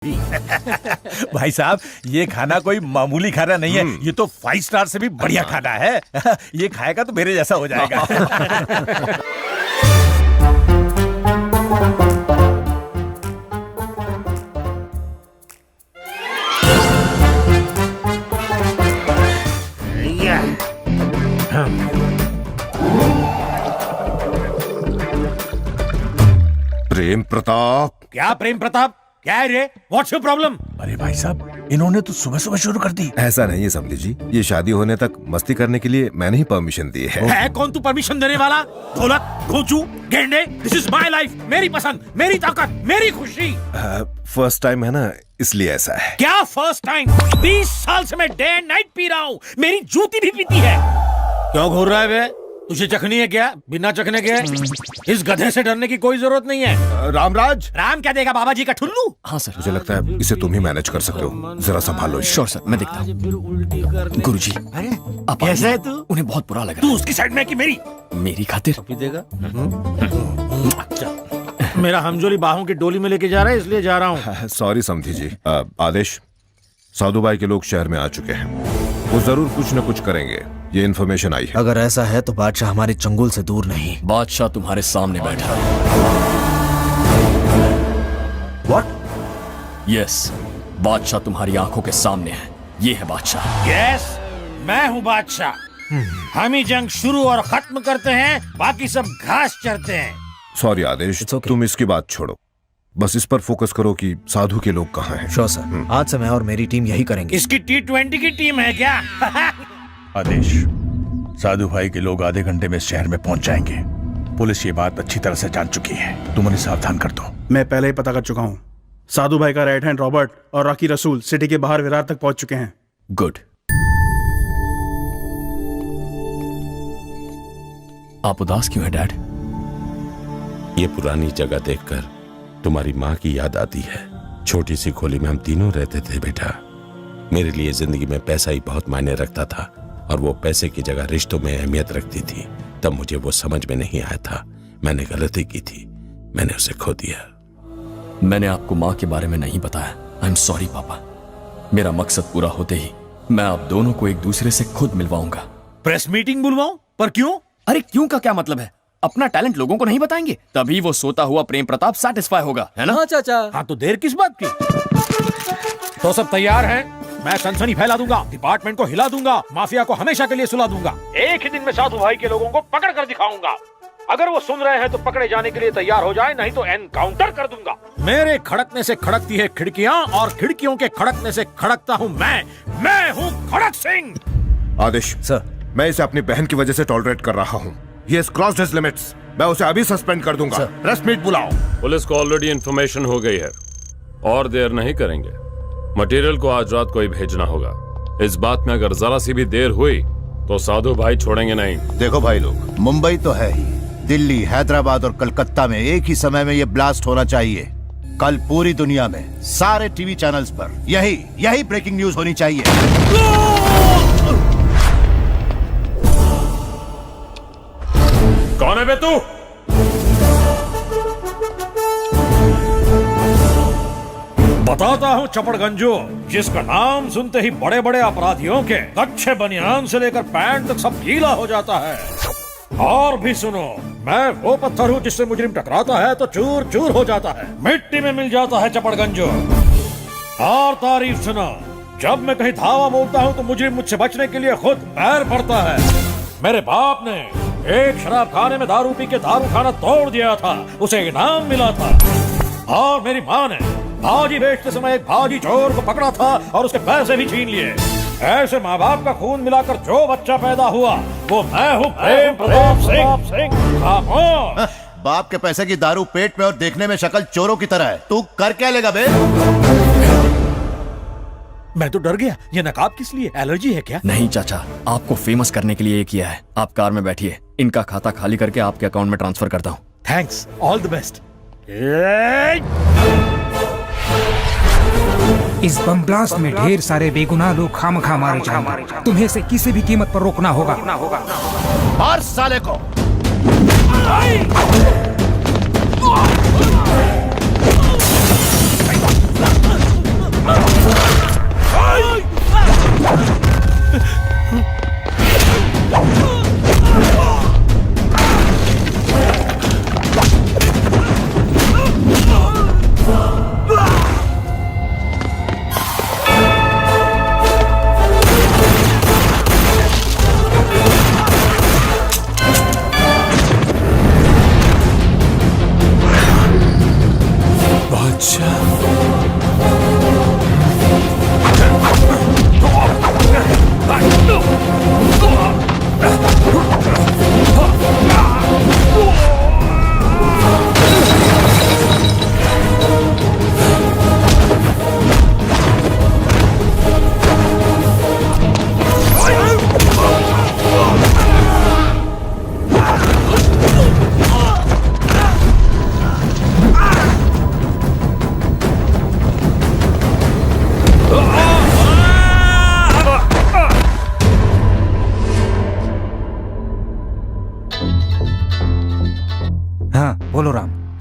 भाई साहब, ये खाना कोई मामूली खाना नहीं है, ये तो 5 स्टार से भी बढ़िया खाना है। ये खाएगा तो मेरे जैसा हो जाएगा। प्रेम प्रताप। क्या प्रेम प्रताप? क्या है रे? What's your problem? अरे भाई साहब, इन्होंने तो सुबह सुबह शुरू कर दी। ऐसा नहीं है समझी जी, ये शादी होने तक मस्ती करने के लिए मैंने ही परमिशन दी है। कौन तू परमिशन देने वाला? ढोलक, घोंचू, गेंडे, दिस इज माय लाइफ, मेरी पसंद, मेरी ताकत, मेरी खुशी। फर्स्ट टाइम है ना, इसलिए ऐसा है। क्या फर्स्ट टाइम? 20 साल से मैं डे एंड नाइट पी रहा हूँ, मेरी जूती भी पीती है। क्यों घूर रहा है बे? तुझे चखनी है क्या? बिना चखने के इस गधे से डरने की कोई जरूरत नहीं है। रामराज। राम क्या देगा, बाबा जी का ठुल्लू? हाँ सर। मुझे लगता है इसे तुम ही मैनेज कर सकते हो, जरा संभालो। श्योर सर, मैं देखता हूँ। गुरुजी, अरे कैसा है तू? उन्हें बहुत बुरा लग रहा तू उसकी साइड में कि मेरी? है। मेरी खातिर देगा? मेरा हमजोली बाहों की डोली में लेके जा रहा है, इसलिए जा रहा हूँ। सॉरी समझी जी। आदेश, साधु भाई के लोग शहर में आ चुके हैं, वो जरूर कुछ न कुछ करेंगे, ये इन्फॉर्मेशन आई है। अगर ऐसा है तो बादशाह हमारे चंगुल से दूर नहीं। बादशाह तुम्हारे सामने बैठा है। What? यस, बादशाह तुम्हारी आंखों के सामने है। ये है बादशाह। यस, मैं हूँ बादशाह। हम ही जंग शुरू और खत्म करते हैं, बाकी सब घास चरते हैं। Sorry Adesh, It's okay. तुम इसकी बात छोड़ो, बस इस पर फोकस करो कि साधु के लोग कहाँ हैं। श्योर सर, आज से मैं और मेरी टीम यही करेंगे। इसकी T20 की टीम है क्या? आदेश, साधु भाई के लोग आधे घंटे में शहर में पहुंच जाएंगे। पुलिस ये बात अच्छी तरह से जान चुकी है, तुम उन्हें सावधान कर दो। मैं पहले ही पता कर चुका हूँ। साधु भाई का राइट हैंड रॉबर्ट और रॉकी रसूल सिटी के बाहर विरार तक पहुंच चुके हैं। गुड। आप उदास क्यों है डैड? ये पुरानी जगह देखकर तुम्हारी माँ की याद आती है। छोटी सी खोली में हम तीनों रहते थे बेटा। मेरे लिए जिंदगी में पैसा ही बहुत मायने रखता था, और वो पैसे की जगह रिश्तों में अहमियत रखती थी। तब मुझे वो समझ में नहीं आया था, मैंने गलती की थी, मैंने उसे खो दिया। मैंने आपको माँ के बारे में नहीं बताया। आई एम सॉरी पापा। मेरा मकसद पूरा होते ही मैं आप दोनों को एक दूसरे से खुद मिलवाऊंगा। Press meeting बुलवाऊं? पर क्यों? अरे क्यों का क्या मतलब है? अपना टैलेंट लोगों को नहीं बताएंगे, तभी वो सोता हुआ प्रेम प्रताप सेटिस्फाई होगा, है ना? हाँ चाचा। हाँ तो देर किस बात की? तो सब तैयार हैं? मैं सनसनी फैला दूंगा, डिपार्टमेंट को हिला दूंगा, माफिया को हमेशा के लिए सुला दूंगा। एक ही दिन में साधु भाई के लोगों को पकड़ कर दिखाऊंगा। अगर वो सुन रहे हैं तो पकड़े जाने के लिए तैयार हो जाए, नहीं तो एनकाउंटर कर दूंगा। मेरे खड़कने से खड़कती है खिड़कियां, और खिड़कियों के खड़कने से खड़कता हूँ मैं हूँ खड़क सिंह। आदेश सर, मैं इसे अपनी बहन की वजह से टॉलरेट कर रहा हूँ। He has crossed his limits. मैं उसे अभी सस्पेंड कर दूंगा। प्रेस मीट बुलाओ। पुलिस को ऑलरेडी इन्फॉर्मेशन हो गई है, और देर नहीं करेंगे। मटेरियल को आज रात को ही भेजना होगा। इस बात में अगर जरा सी भी देर हुई तो साधु भाई छोड़ेंगे नहीं। देखो भाई लोग, मुंबई तो है ही, दिल्ली, हैदराबाद और कलकत्ता में एक ही समय में ये ब्लास्ट होना चाहिए। कल पूरी दुनिया में सारे टीवी चैनल्स पर यही ब्रेकिंग न्यूज होनी चाहिए। कौन है बे तू? बताता हूँ चपड़गंजो, जिसका नाम सुनते ही बड़े बड़े अपराधियों के अच्छे बनियान से लेकर पैंट तक सब गीला हो जाता है। और भी सुनो, मैं वो पत्थर हूँ जिससे मुजरिम टकराता है तो चूर चूर हो जाता है, मिट्टी में मिल जाता है चपड़गंजो। और तारीफ सुनो, जब मैं कहीं धावा बोलता हूँ तो मुजरिम मुझसे बचने के लिए खुद पैर पड़ता है। मेरे बाप ने एक शराब खाने में दारू पी के दारू खाना तोड़ दिया था, उसे इनाम मिला था। और मेरी माँ ने भाजी बेचते समय एक भाजी चोर को पकड़ा था और उसके पैसे भी छीन लिए। ऐसे माँ बाप का खून मिलाकर जो बच्चा पैदा हुआ वो मैं हूँ प्रेम प्रताप सिंह। खामोश। बाप के पैसे की दारू पेट में और देखने में शक्ल चोरों की तरह है। तू कर क्या लेगा बे? मैं तो डर गया। ये नकाब किस लिए? एलर्जी है क्या? नहीं चाचा, आपको फेमस करने के लिए ये किया है। आप कार में बैठिए, इनका खाता खाली करके आपके अकाउंट में ट्रांसफर करता हूँ। Thanks, all the best. इस बम ब्लास्ट में ढेर सारे बेगुनाह लोग खामखा मारे जाएंगे। तुम्हें इसे किसी भी कीमत पर रोकना होगा। मार साले को।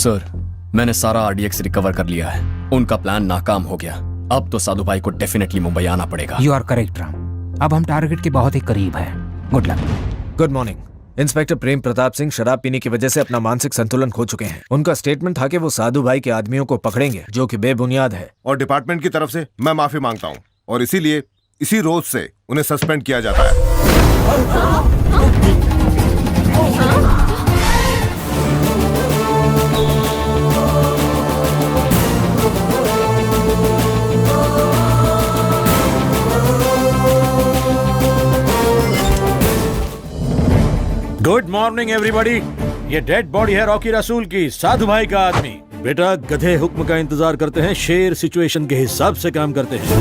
सर, मैंने सारा आरडीएक्स रिकवर कर लिया है। उनका प्लान नाकाम हो गया। अब तो साधु भाई को डेफिनेटली मुंबई आना पड़ेगा। यू आर करेक्ट राम, अब हम टारगेट के बहुत ही करीब हैं। Good luck. Good morning. Inspector Prem Pratap Singh शराब पीने की वजह से अपना मानसिक संतुलन खो चुके हैं। उनका स्टेटमेंट था कि वो साधु भाई के आदमियों को पकड़ेंगे, जो कि बेबुनियाद है। और डिपार्टमेंट की तरफ से मैं माफी मांगता हूँ, और इसीलिए इसी रोज से उन्हें सस्पेंड किया जाता है। Good morning everybody. ये डेड बॉडी है रॉकी रसूल की, साधु भाई का आदमी। बेटा, गधे हुक्म का इंतजार करते हैं, शेर सिचुएशन के हिसाब से काम करते हैं।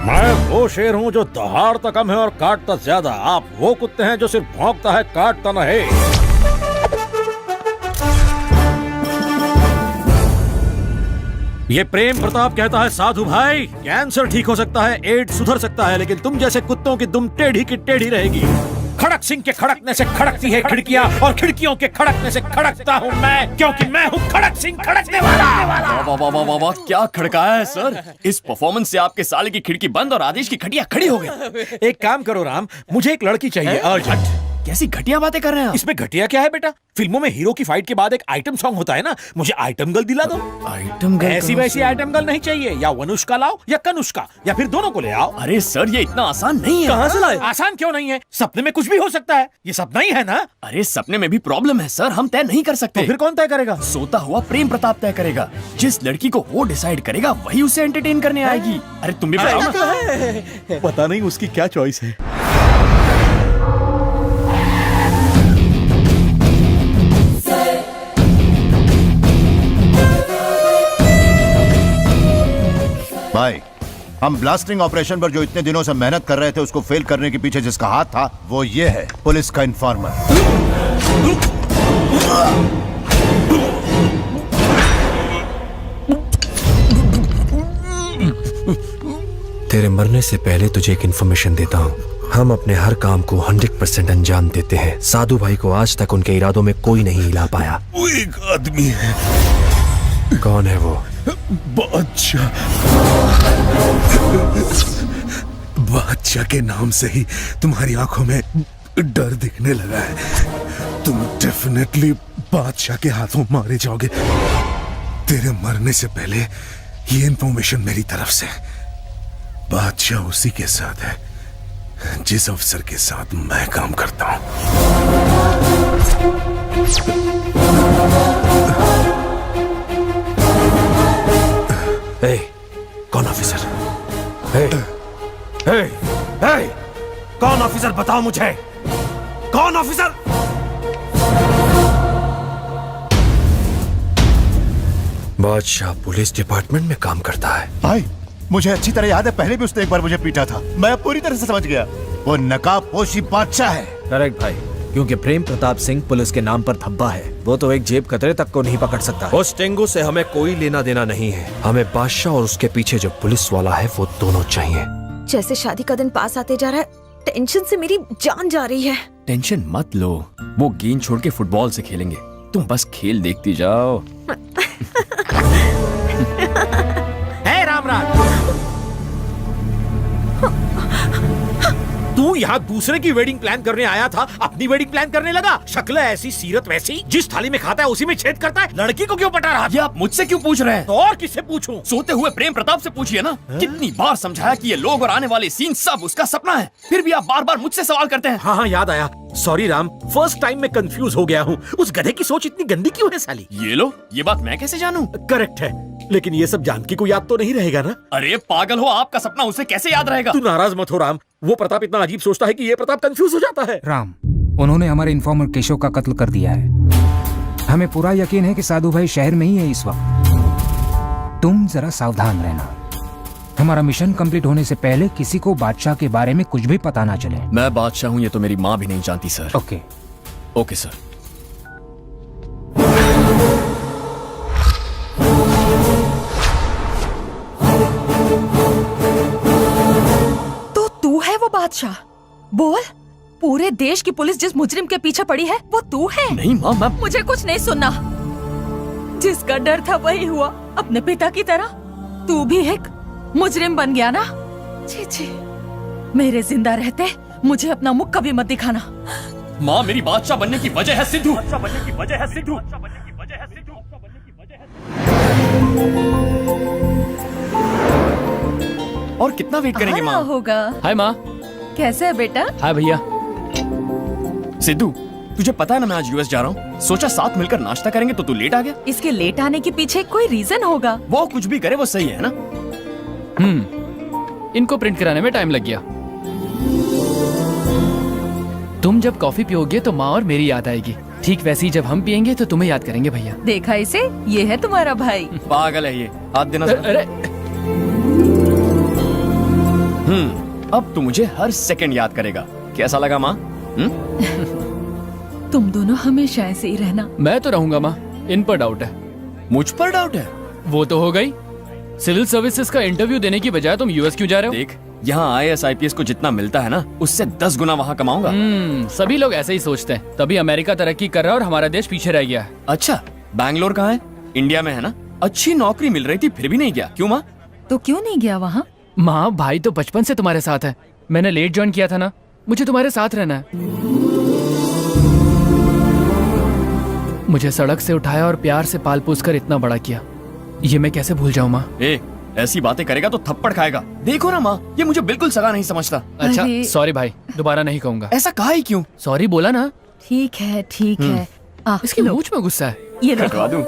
मैं वो शेर हूँ जो दहाड़ता कम है और काटता ज्यादा। आप वो कुत्ते हैं जो सिर्फ भौंकता है, काटता न है। ये प्रेम प्रताप कहता है, साधु भाई, कैंसर ठीक हो सकता है, एड्स सुधर सकता है, लेकिन तुम जैसे कुत्तों की दुम टेढ़ी की टेढ़ी रहेगी। खड़क सिंह के खड़कने से खड़कती है खिड़कियां, और खिड़कियों के खड़कने से खड़कता हूँ मैं, क्योंकि मैं हूँ खड़क सिंह, खड़कने वाला। वाह वाह वाह वाह वाह, क्या खड़काया है सर। इस परफॉर्मेंस से आपके साले की खिड़की बंद और आदेश की खटिया खड़ी हो गई। एक काम करो राम, मुझे एक लड़की चाहिए अर्जेंट। कैसी घटिया बातें कर रहे हैं आप? इसमें घटिया क्या है बेटा? फिल्मों में हीरो की फाइट के बाद एक आइटम सॉन्ग होता है ना, मुझे आइटम गर्ल दिला दो। Item girl? ऐसी वैसी आइटम गर्ल नहीं चाहिए। या वनुष्का लाओ या कनुष्का, या फिर दोनों को ले आओ। अरे सर, ये इतना आसान नहीं है। कहाँ से लाए? आसान क्यों नहीं है? सपने में कुछ भी हो सकता है। ये सपना ही है ना। अरे सपने में भी प्रॉब्लम है सर, हम तय नहीं कर सकते। तो फिर कौन तय करेगा? सोता हुआ प्रेम प्रताप तय करेगा। जिस लड़की को वो डिसाइड करेगा वही उसे एंटरटेन करने आएगी। अरे तुम भी बताओ ना। पता नहीं उसकी क्या चॉइस है। भाई, हम ब्लास्टिंग ऑपरेशन पर जो इतने दिनों से मेहनत कर रहे थे, उसको फेल करने के पीछे जिसका हाथ था, वो ये है, पुलिस का इन्फॉर्मर। तेरे मरने से पहले तुझे एक इन्फॉर्मेशन देता हूँ। हम अपने हर काम को 100% अंजाम देते हैं। साधु भाई को आज तक उनके इरादों में कोई नहीं हिला पाया। वो एक आदमी है। कौन है वो? बादशाह। बादशाह के नाम से ही तुम्हारी आंखों में डर दिखने लगा है। तुम डेफिनेटली बादशाह के हाथों मारे जाओगे। तेरे मरने से पहले ये इंफॉर्मेशन मेरी तरफ से। बादशाह उसी के साथ है जिस अफसर के साथ मैं काम करता हूं। Hey, कौन ऑफिसर? कौन ऑफिसर? बताओ मुझे, कौन ऑफिसर? बादशाह पुलिस डिपार्टमेंट में काम करता है। भाई, मुझे अच्छी तरह याद है, पहले भी उसने एक बार मुझे पीटा था। मैं पूरी तरह से समझ गया, वो नकाबपोशी बादशाह है। करेक्ट भाई, क्योंकि प्रेम प्रताप सिंह पुलिस के नाम पर धब्बा है। वो तो एक जेब कतरे तक को नहीं पकड़ सकता। उस टेंगू से हमें कोई लेना देना नहीं है। हमें बादशाह और उसके पीछे जो पुलिस वाला है वो दोनों चाहिए। जैसे शादी का दिन पास आते जा रहा है, टेंशन से मेरी जान जा रही है। टेंशन मत लो, वो गेंद छोड़ के फुटबॉल से खेलेंगे। तुम बस खेल देखती जाओ। है रामराज, तू यहाँ दूसरे की वेडिंग प्लान करने आया था, अपनी वेडिंग प्लान करने लगा। शक्ल ऐसी, सीरत वैसी, जिस थाली में खाता है उसी में छेद करता है। लड़की को क्यों पटा रहा? ये आप मुझसे क्यों पूछ रहे हैं? तो और किससे पूछूं? सोते हुए प्रेम प्रताप से पूछिए ना। कितनी बार समझाया कि ये लोग और आने वाले सीन सब उसका सपना है, फिर भी आप बार बार मुझसे सवाल करते हैं। हाँ याद आया। सॉरी राम, फर्स्ट टाइम में कंफ्यूज हो गया हूँ। उस गधे की सोच इतनी गंदी क्यों है साली? ये लो, ये बात मैं कैसे जानूं? करेक्ट है, लेकिन ये सब जानकी को याद तो नहीं रहेगा ना? अरे पागल हो, आपका सपना उसे कैसे याद रहेगा? तू नाराज मत हो राम, वो प्रताप इतना अजीब सोचता है कि ये प्रताप कंफ्यूज हो जाता है। राम, उन्होंने हमारे इन्फॉर्मर केशव का कत्ल कर दिया है। हमें पूरा यकीन है कि साधु भाई शहर में ही है इस वक्त। तुम जरा सावधान रहना। हमारा मिशन कंप्लीट होने से पहले किसी को बादशाह के बारे में कुछ भी पता ना चले। मैं बादशाह हूँ ये तो मेरी माँ भी नहीं जानती सर। Okay okay sir. तो तू है वो बादशाह? बोल, पूरे देश की पुलिस जिस मुजरिम के पीछे पड़ी है वो तू है? नहीं माँ, मैं... मुझे कुछ नहीं सुनना। जिसका डर था वही हुआ, अपने पिता की तरह। तू भी एक मुजरिम बन गया ना। छी छी, मेरे जिंदा रहते मुझे अपना मुख कभी मत दिखाना। माँ, मेरी बादशाह बनने की वजह है सिद्धू। और कितना वेट करेंगे आया माँ? होगा। हाय माँ। कैसे है बेटा? हाय भैया। सिद्धू, तुझे पता है ना मैं आज यूएस जा रहा हूँ। सोचा साथ मिलकर नाश्ता करेंगे तो तू लेट आ गया। इसके लेट आने के पीछे कोई रीजन होगा। वो कुछ भी करे वो सही है ना। इनको प्रिंट कराने में टाइम लग गया। तुम जब कॉफी पियोगे तो माँ और मेरी याद आएगी। ठीक वैसी जब हम पियेंगे तो तुम्हें याद करेंगे भैया। देखा इसे, ये है तुम्हारा भाई। पागल है ये, हाथ देना। अरे अब तू मुझे हर सेकंड याद करेगा। कैसा लगा माँ? तुम दोनों हमेशा ऐसे ही रहना। मैं तो रहूंगा माँ, इन पर डाउट है। मुझ पर डाउट है? वो तो हो गई। सिविल सर्विसेज का इंटरव्यू देने की बजाय तुम यूएस क्यों जा रहे हो? देख, यहाँ IAS IPS को जितना मिलता है ना, उससे 10 गुना वहाँ कमाऊंगा। सभी लोग ऐसे ही सोचते हैं, तभी अमेरिका तरक्की कर रहा है और हमारा देश पीछे रह गया है। अच्छा, बैंगलोर कहाँ है? इंडिया में है ना? अच्छी नौकरी मिल रही थी फिर भी नहीं गया, क्यों माँ? तो क्यों नहीं गया वहाँ? माँ, भाई तो बचपन से तुम्हारे साथ है। मैंने लेट ज्वाइन किया था ना, मुझे तुम्हारे साथ रहना है। मुझे सड़क से उठाया और प्यार से पाल पोस कर इतना बड़ा किया, ये मैं कैसे भूल जाऊँ माँ? ऐसी बातें करेगा तो थप्पड़ खाएगा। देखो ना माँ, ये मुझे बिल्कुल सगा नहीं समझता। अच्छा सॉरी भाई, दोबारा नहीं कहूँगा। ऐसा कहा ही क्यों? सॉरी बोला ना। ठीक है ठीक है। इसके मुंह में गुस्सा है। ये कटवा दूं?